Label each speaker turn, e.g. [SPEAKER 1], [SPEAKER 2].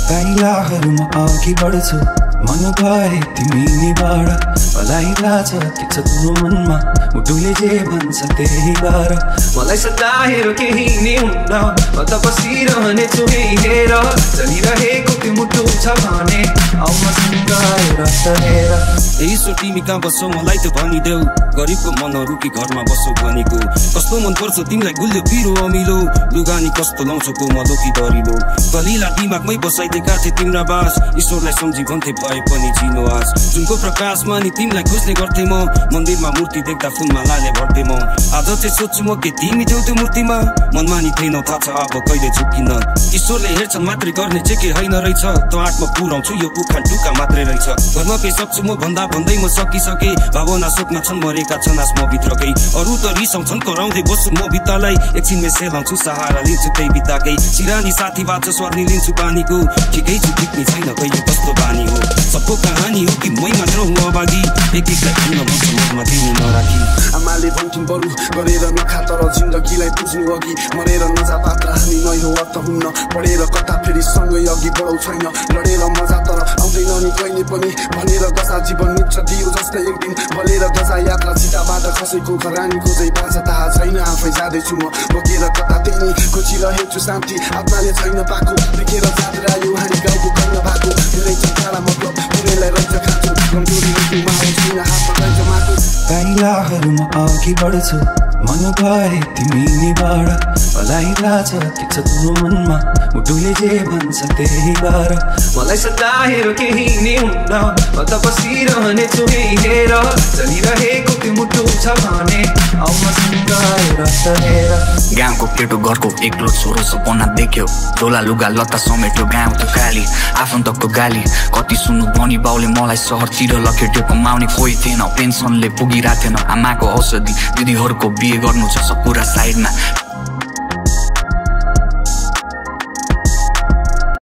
[SPEAKER 1] पाइलाहरूमा अघि बढ्छु मन भए तिमी नै बढ मलाई लाज के छ तिम्रो मनमा मुटुले जे भन्छ त्यही गर मलाई सदा हेर केही नै हुन्न म त बसिरहने छु हेर चलिरहेको त्यो मुटु छ भने आउन सँग हेर
[SPEAKER 2] यसो तिमी कहाँ बस्छौ मलाई त भनिदेऊ गरिबको मनहरू कि घरमा बस्छौ भनेको कस्तो मन पर्छ तिमीलाई गुल्यो पिरो अमिलो लुगानी कस्तो लाउँछौ कोमलो कि दरिलो कलिला दिमागमै बसाइदिएका थिए तिम्रा बास ईश्वरलाई सम्झी भन्थे भए पनि चिनो आस जुनको प्रकाशमा नि तिमीलाई खोज्ने गर्थे म मन्दिरमा मूर्ति देख्दा फुलमा लाले भर्थे म आज चाहिँ सोध्छु म के तिमी थियौ त्यो मूर्तिमा मनमा नि थिएनौ थाहा छ अब कहिले चुकिन ईश्वरले हेर्छन् मात्रै गर्ने चाहिँ के होइन रहेछ त आँटमा पुर्याउँछु यो उखान टुक्का मात्रै रहेछ घरमा के सक्छु म भन्दा भन्दै म सकिसके भावना शोकमा छन् मरेका छन् आसमा भित्रकै अरू त रिसाउँछन् कराउँदै बस्छु म भित्तालाई एकछिनमै सेलाउँछु सहारा लिन्छु त्यही बित्ताकै सिरानी साथी बाँच्छ स्वार्नी लिन्छु पानीको ठिकै छु ठिक्ने छैन कहिले कस्तो बानी हो सबको कहानी हो कि मै मात्र हुँ अभागी एक एकलाई भन्न भन्छ मनमा तिमी नराखी
[SPEAKER 3] आमाले भन्थिन् बरु गरेर नखा तर जिन्दगीलाई बुझ्नु अघि मरेर नजा पात्र हामी नै हो अर्थ हुन्न पढेर कता फेरि सँगै अघि बढाउ छैन लडेर मजा तर आउँदैन नि कहिले पनि भनेर गसा जीवन मित्र दियो जस्तै एक दिन भलेर गजा यात्रा छिटाबाट खसेको खरानी खोजै बाँच्छ थाहा छैन आफै जाँदैछु म बोकेर कता त्यही खोजिरहेछु शान्ति आत्माले छैन पाएको देखेर जाँदा यो हानी गाउँको कन्न भएको धेरै चन्ताला मतलब पुरैलाई रन्छ खान्छु कमजोरी मुटुमा छैन हातमा रहेछ माटो
[SPEAKER 1] पाइलाहरूमा अघि बढ्छु मन भए तिमी नै बढ मलाई लाज के छ तिम्रो मनमा मुटुले जे भन्छ त्यही गर मलाई सदा हेर केही नै हुन्न म त बसिरहने छु हेर चलिरहेको त्यो मुटु छ भने आउन सँग हेर
[SPEAKER 4] गाउँको केटो घरको एक्लो छोरो सपना देख्यो झोला लुगा लत्ता समेट्यो गाउँ त काली आफन्तको गाली कति सुन्नु भनी बाउले मलाई सहरतिर लखेट्यो कमाउने कोही थिएन पेन्सनले पुगिरहेको थिएन आमाको औषधि दिदीहरूको बिहे गर्नु छ सब पुरा साइडमा